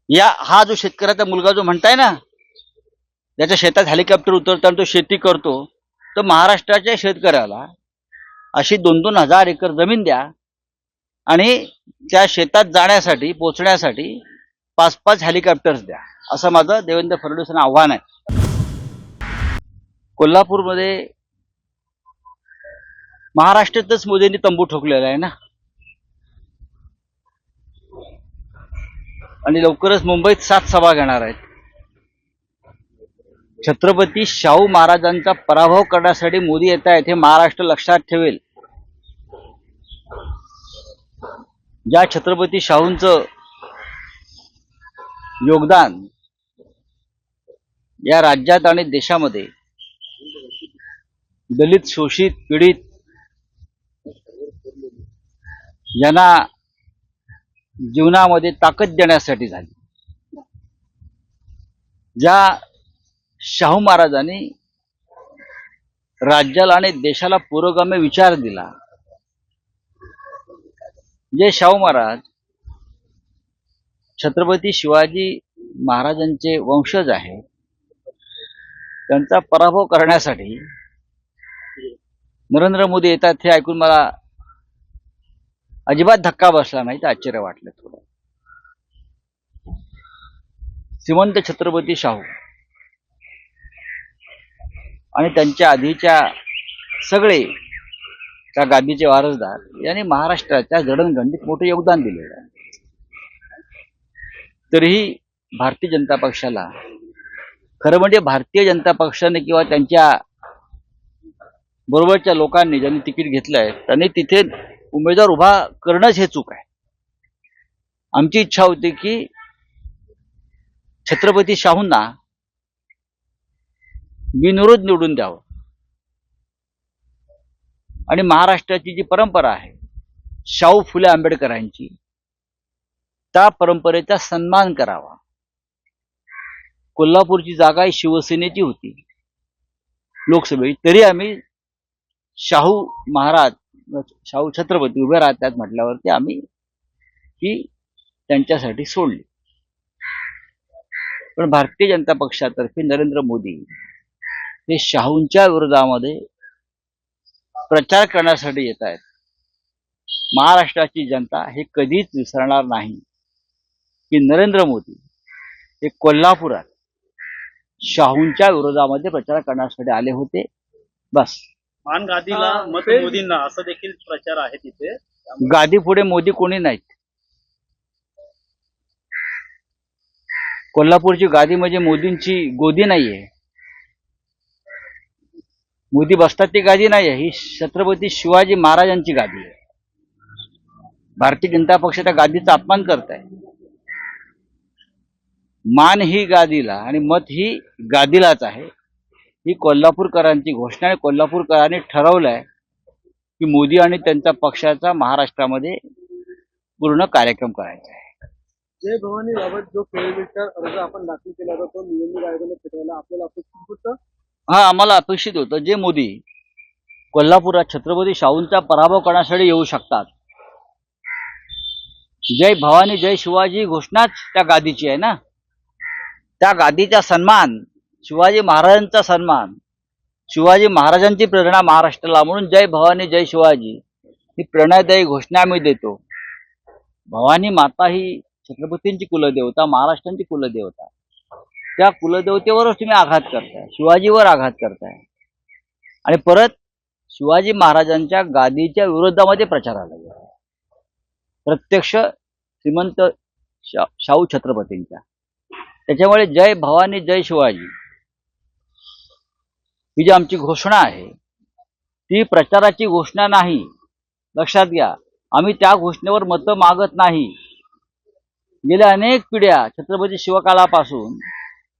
हा जो शेतकऱ्याचा मुलगा जो म्हणताय ना, ज्याच्या शेतात हेलिकॉप्टर उतरतो आणि तो शेती करतो, तर महाराष्ट्राच्या शेतकऱ्याला अशी 2-2 हजार एकर जमीन द्या आणि त्या शेतात जाण्यासाठी पोचण्यासाठी 5-5 हेलिकॉप्टर्स द्या, असं माझं देवेंद्र फडणवीसांना आव्हान आहे. कोल्हापूरमध्ये महाराष्ट्रातच मोदींनी तंबू ठोकलेला आहे ना, आणि लवकरच मुंबईत 7 सभा घेणार आहेत. छत्रपती शाहू महाराजांचा पराभव करण्यासाठी मोदी येत आहेत हे महाराष्ट्र लक्षात ठेवेल. ज्या छत्रपती शाहूंचं योगदान या राज्यात आणि देशामध्ये दलित, शोषित, पीडित यांना जीवनामध्ये ताकद देण्यासाठी झाली, ज्या शाहू महाराजांनी राज्याला आणि देशाला पुरोगामी विचार दिला, जे शाहू महाराज छत्रपती शिवाजी महाराजांचे वंशज आहेत, त्यांचा पराभव करण्यासाठी नरेंद्र मोदी येतात हे ऐकून मला अजिबात धक्का बसला नाही, तर आश्चर्य वाटलं थोडं. श्रीमंत छत्रपती शाहू आणि त्यांच्या आधीच्या सगळे त्या गादीचे वारसदार यांनी महाराष्ट्राच्या जडणघडणीत मोठे योगदान दिलेलं आहे. तरीही भारतीय जनता पक्षाला, खरं म्हणजे भारतीय जनता पक्षाने किंवा त्यांच्या बरोबरच्या लोकांनी ज्यांनी तिकीट घेतलंय त्यांनी तिथे उमेदवार उभा करणंच हे चूक आहे. आमची इच्छा होती की छत्रपती शाहूंना बिनविरोध निवडून द्यावं आणि महाराष्ट्राची जी परंपरा आहे शाहू फुले आंबेडकरांची, त्या परंपरेचा सन्मान करावा. कोल्हापूरची जागा ही शिवसेनेची होती लोकसभेची, तरी आम्ही शाहू महाराज, शाहू छत्रपती उभे राहतात म्हटल्यावरती आम्ही ही त्यांच्यासाठी सोडली. पण भारतीय जनता पक्षातर्फे नरेंद्र मोदी हे शाहूंच्या विरोधामध्ये प्रचार करण्यासाठी येत आहेत. महाराष्ट्राची जनता हे कधीच विसरणार नाही की नरेंद्र मोदी हे कोल्हापुरात शाहूंच्या विरोधामध्ये प्रचार करण्यासाठी आले होते. बस. मान गादीला मत मोदींना, असं देखील प्रचार आहे तिथे. गादी पुढे मोदी कोणी नाहीत. कोल्हापूरची गादी म्हणजे मोदींची गोदी नाहीये, मोदी बसतात ती गादी नाहीये, ही छत्रपती शिवाजी महाराजांची गादी आहे. भारतीय जनता पक्ष त्या गादीचा अपमान करत आहे. मान ही गादीला आणि मत ही गादीलाच आहे, ही कोल्हापूरकरांची घोषणा आहे. कोल्हापूरकरांनी ठरवलंय की मोदी आणि त्यांच्या पक्षाचा महाराष्ट्रामध्ये पूर्ण कार्यक्रम करायचा आहे. जय भवानी बाबत जो फेरविचार अर्ज आपण दाखल केला होता तो निवडणूक आयोगाने फेटाळला, आपल्याला अपेक्षित होतं? हा, आम्हाला अपेक्षित होतं. जे मोदी कोल्हापुरात छत्रपती शाहूंचा पराभव करण्यासाठी येऊ शकतात, जय भवानी जय शिवाजी घोषणाच त्या गादीची आहे ना. त्या गादीचा सन्मान, शिवाजी महाराजांचा सन्मान, शिवाजी महाराजांची प्रेरणा महाराष्ट्राला, म्हणून जय भवानी जय शिवाजी ही प्रेरणादायी घोषणा आम्ही देतो. भवानी माता ही छत्रपतींची कुलदेवता, महाराष्ट्रांची कुलदेवता, त्या कुलदेवतेवरच तुम्ही आघात करताय, शिवाजीवर आघात करताय आणि परत शिवाजी महाराजांच्या गादीच्या विरोधामध्ये प्रचाराला गेला, प्रत्यक्ष श्रीमंत शाहू छत्रपतींच्या. त्याच्यामुळे जय भवानी जय शिवाजी ही जी आमची घोषणा आहे ती प्रचाराची घोषणा नाही, लक्षात घ्या. आम्ही त्या घोषणेवर मतं मागत नाही. गेल्या अनेक पिढ्या छत्रपती शिवकालापासून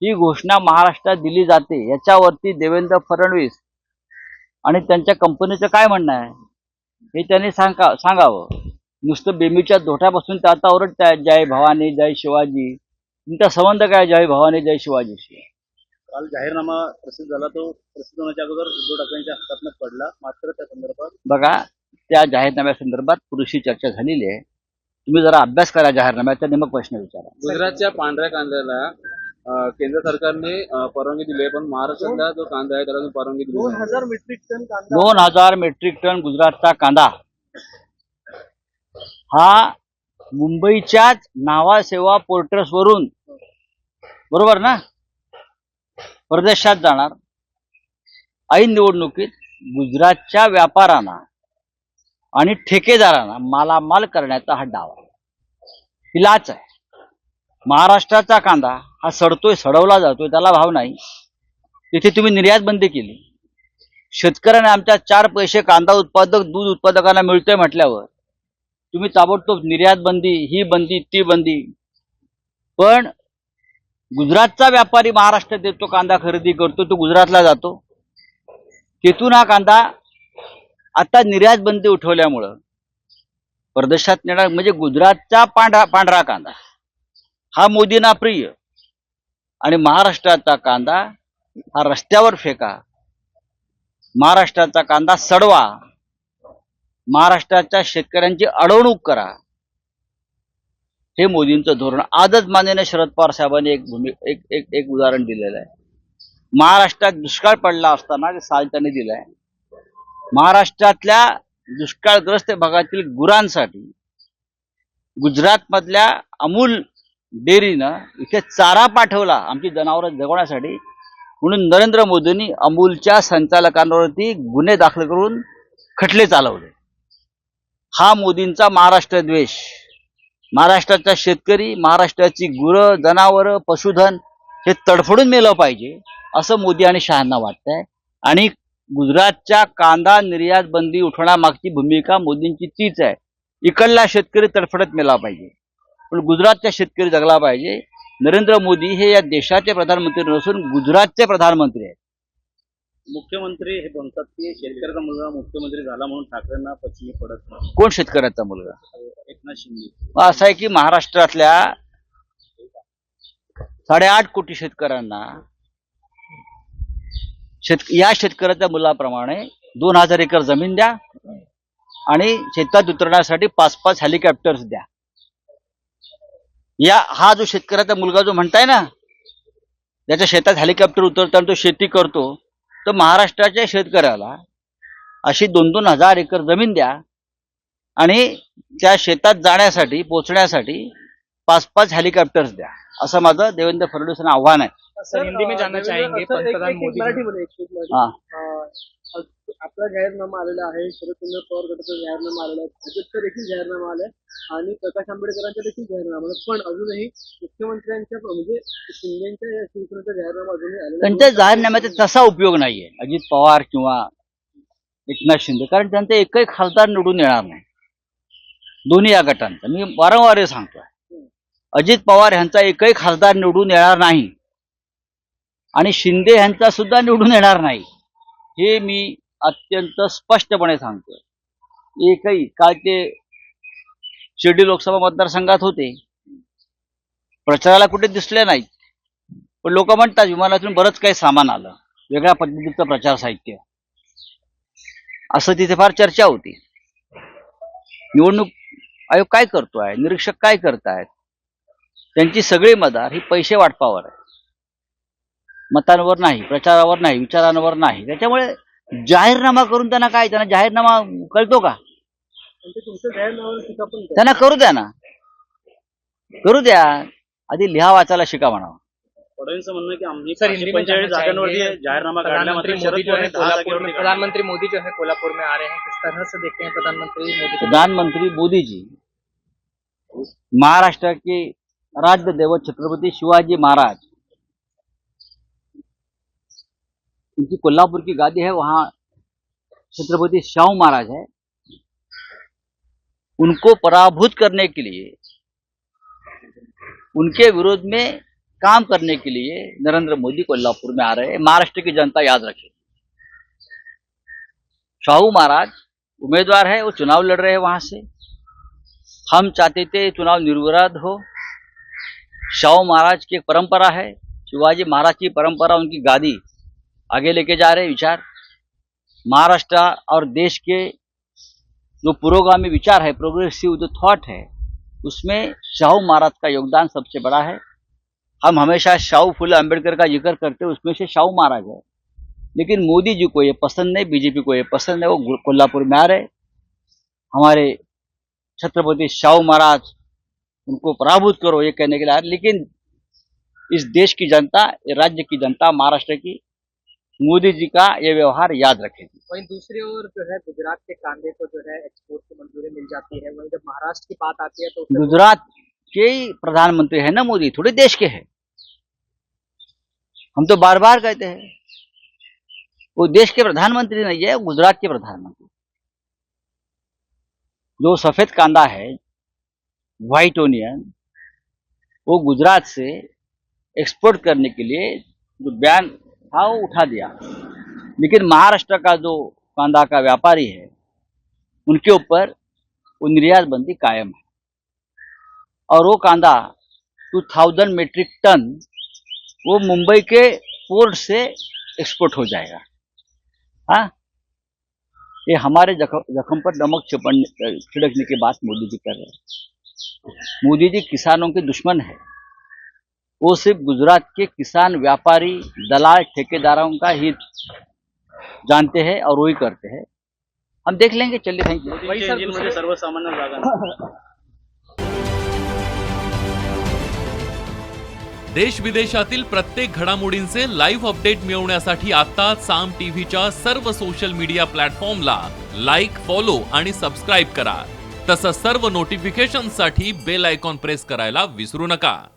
ही घोषणा महाराष्ट्रात दिली जाते. याच्यावरती देवेंद्र फडणवीस आणि त्यांच्या कंपनीचं काय म्हणणं आहे हे त्यांनी सांगावं. नुसतं बेमीच्या धोट्यापासून ते आता ओरडतायत जय भवानी जय शिवाजी. तुमचा संबंध काय जय भवानी जय शिवाजीशी? काल जाहीरनामा प्रसिद्ध झाला, तो प्रसिद्ध होण्याच्या अगोदर उद्धव ठाकरेंच्या हातात पडला. मात्र त्या संदर्भात बघा, त्या जाहीरनाम्या संदर्भात पुरेशी चर्चा झालेली आहे. तुम्ही जरा अभ्यास करा जाहीरनाम्याचा, नेमक प्रश्न विचारा. गुजरातच्या पांढऱ्या कांद्याला केंद्र सरकारने परवानगी दिली आहे, पण महाराष्ट्रातला जो कांदा आहे त्याला अजून परवानगी दिली नाही. 2000 मेट्रिक टन कांदा 2000 मेट्रिक टन गुजरातचा कांदा हा मुंबईच्याच नावासेवा पोर्टर्स वरून, बरोबर ना, परदेशात जाणार. ऐन निवडणुकीत गुजरातच्या व्यापाऱ्यांना आणि ठेकेदारांना मालामाल करण्याचा हा डाव आहे, ही लाच आहे. महाराष्ट्राचा कांदा हा सडतोय, सडवला जातोय, त्याला भाव नाही. तिथे तुम्ही निर्यात बंदी केली. शेतकऱ्यांना आमच्या 4 पैसे कांदा उत्पादक, दूध उत्पादकांना मिळतोय म्हटल्यावर तुम्ही ताबडतोब निर्यात बंदी, ही बंदी, ती बंदी. पण गुजरातचा व्यापारी महाराष्ट्रात येतो, कांदा खरेदी करतो, तो गुजरातला जातो. तिथून हा कांदा आता निर्यात बंदी उठवल्यामुळं परदेशात नेणार. म्हणजे गुजरातचा पांढरा कांदा हा मोदींना प्रिय, आणि महाराष्ट्राचा कांदा हा रस्त्यावर फेका, महाराष्ट्राचा कांदा सडवा, महाराष्ट्राच्या शेतकऱ्यांची अडवणूक करा, हे मोदींचं धोरण. आजच माननीय शरद पवार साहेबांनी एक उदाहरण दिलेलं आहे. महाराष्ट्रात दुष्काळ पडला असताना ते साल त्यांनी दिलाय. महाराष्ट्रातल्या दुष्काळग्रस्त भागातील गुरांसाठी गुजरात मधल्या अमूल डेअरीनं इथे चारा पाठवला आमची जनावरं जगवण्यासाठी, म्हणून नरेंद्र मोदींनी अमूलच्या संचालकांवरती गुन्हे दाखल करून खटले चालवले. हा मोदींचा महाराष्ट्र द्वेष. महाराष्ट्राचा शेतकरी, महाराष्ट्राची गुरं, जनावरं, पशुधन हे तडफडून मेलं पाहिजे असं मोदी आणि शहांना वाटतंय. आणि गुजरातच्या कांदा निर्यात बंदी उठवण्यामागची भूमिका मोदींची तीच आहे. इकडला शेतकरी तडफडत मेला पाहिजे, पण गुजरातचा शेतकरी जगला पाहिजे. नरेंद्र मोदी हे या देशाचे प्रधानमंत्री नसून गुजरातचे प्रधानमंत्री आहेत. मुख्यमंत्री हे म्हणतात की शेतकऱ्याचा मुलगा मुख्यमंत्री झाला म्हणून ठाकरेंना पश्चिमी पडत नाही. कोण शेतकऱ्याचा मुलगा? एकनाथ शिंदे. असं आहे की महाराष्ट्रातल्या 8.5 कोटी शेतकऱ्यांना या शेतकऱ्याच्या मुलाप्रमाणे 2000 एकर जमीन द्या आणि शेतात उतरण्यासाठी 5-5 हेलिकॉप्टर्स द्या. हा जो शेतकऱ्याचा मुलगा जो म्हणताय ना, ज्याच्या शेतात हेलिकॉप्टर उतरताना तो शेती करतो, तर महाराष्ट्राच्या शेतकऱ्याला अशी 2-2 हजार एकर जमीन द्या आणि त्या शेतात जाण्यासाठी, पोहोचण्यासाठी 5-5 हेलिकॉप्टर्स द्या, असं माझं देवेंद्र फडणवीसांना आव्हान आहे. सर, हिंदी में जानना चाहेंगे पंतप्रधान मोदी आपला जाहीरनामा आलेला आहे, शरदचंद्र पवार गटाचा जाहीरनामा आलेला आहे, भाजपचा देखील जाहीरनामा आलाय आणि प्रकाश आंबेडकरांचा देखील जाहीरनामा आला, पण अजूनही मुख्यमंत्र्यांच्या म्हणजे शिंदेच्या शिवसेनेचा जाहीरनामा अजूनही आलेला. त्यांच्या जाहीरनाम्याचा तसा उपयोग नाहीये अजित पवार किंवा एकनाथ शिंदे, कारण त्यांचा एकही खासदार निवडून येणार नाही दोन्ही या गटांचा. मी वारंवार हे सांगतोय, अजित पवार यांचा एकही खासदार निवडून येणार नाही आणि शिंदे यांचा सुद्धा निवडून येणार नाही, हे मी अत्यंत स्पष्टपणे सांगतोय. एकही काल ते शिर्डी लोकसभा मतदारसंघात होते, प्रचाराला कुठे दिसले नाहीत, पण लोक म्हणतात विमानातून बरंच काही सामान आलं, वेगळ्या पद्धतीचं प्रचार साहित्य, असं तिथे फार चर्चा होती. निवडणूक आयोग काय करतोय, निरीक्षक काय करतायत, त्यांची सगळी मदार ही पैसे वाटपावर आहे, मतांवर नाही, प्रचारावर नाही, विचारांवर नाही. त्याच्यामुळे जाहीरनामा करून त्यांना काय, त्यांना जाहीरनामा कळतो का? त्यांना करू द्या ना, करू द्या, आधी लिहा वाचायला शिका म्हणावं. फडणवीस म्हणणं की आम्ही 45 जागांवरती जाहीरनामा काढला, मात्र प्रधानमंत्री मोदी जो है कोल्हापुर में आ रहे हैं, किस तरह से देखते हैं प्रधानमंत्री मोदी जी महाराष्ट्र के राज्य दैवत छत्रपति शिवाजी महाराज, उनकी कोल्हापुर की गादी है, वहां छत्रपति शाहू महाराज है. उनको पराभूत करने के लिए, उनके विरोध में काम करने के लिए नरेंद्र मोदी कोल्हापुर में आ रहे हैं. महाराष्ट्र की जनता याद रखे, शाहू महाराज उम्मीदवार है, वो चुनाव लड़ रहे हैं वहां से. हम चाहते थे चुनाव निर्विवाद हो. शाहू महाराज की एक परंपरा है, शिवाजी महाराज की परंपरा, उनकी गादी आगे लेके जा रहे विचार. महाराष्ट्र और देश के जो पुरोगामी विचार है, प्रोग्रेसिव जो थॉट है, उसमें शाहू महाराज का योगदान सबसे बड़ा है। हम हमेशा शाहू फुले अम्बेडकर का जिक्र करते हैं, उसमें से शाहू महाराज है। लेकिन मोदी जी को ये पसंद नहीं, बीजेपी को ये पसंद है। वो कोल्हापुर में आ रहे, हमारे छत्रपति शाहू महाराज उनको पराभूत करो ये कहने के लिए आ रहे। लेकिन इस देश की जनता, राज्य की जनता, महाराष्ट्र की, मोदी जी का ये व्यवहार याद रखेगी। वहीं दूसरी ओर जो है गुजरात के कांदे को जो है एक्सपोर्ट की मंजूरी मिल जाती है। वहीं जब महाराष्ट्र की बात आती है तो गुजरात के ही प्रधानमंत्री है ना मोदी, थोड़े देश के हैं। हम तो बार बार कहते हैं वो देश के प्रधानमंत्री नहीं है, गुजरात के प्रधानमंत्री। जो सफेद कांदा है, व्हाइट ओनियन, वो गुजरात से एक्सपोर्ट करने के लिए जो बैन था वो उठा दिया। लेकिन महाराष्ट्र का जो कांदा का व्यापारी है, उनके ऊपर वो निर्यात बंदी कायम है। और वो कांदा 2000 मीट्रिक टन वो मुंबई के पोर्ट से एक्सपोर्ट हो जाएगा। हाँ, ये हमारे जख्म पर नमक छिड़कने की बात मोदी जी कर रहे हैं। मोदी जी किसानों के दुश्मन है। वो सिर्फ गुजरात के किसान, व्यापारी, दलाल, ठेकेदारों का हित जानते हैं और वही करते हैं। हम देख लेंगे, चलिए, थैंक यू। सर्वसामान्य जागा देश विदेशातील प्रत्येक घडामोडींचे लाईव्ह अपडेट मिळवण्यासाठी आता साम टीव्हीच्या सर्व सोशल मीडिया प्लॅटफॉर्मला लाईक, फॉलो आणि सबस्क्राईब करा। तसंच सर्व नोटिफिकेशनसाठी बेल आयकॉन प्रेस करायला विसरू नका।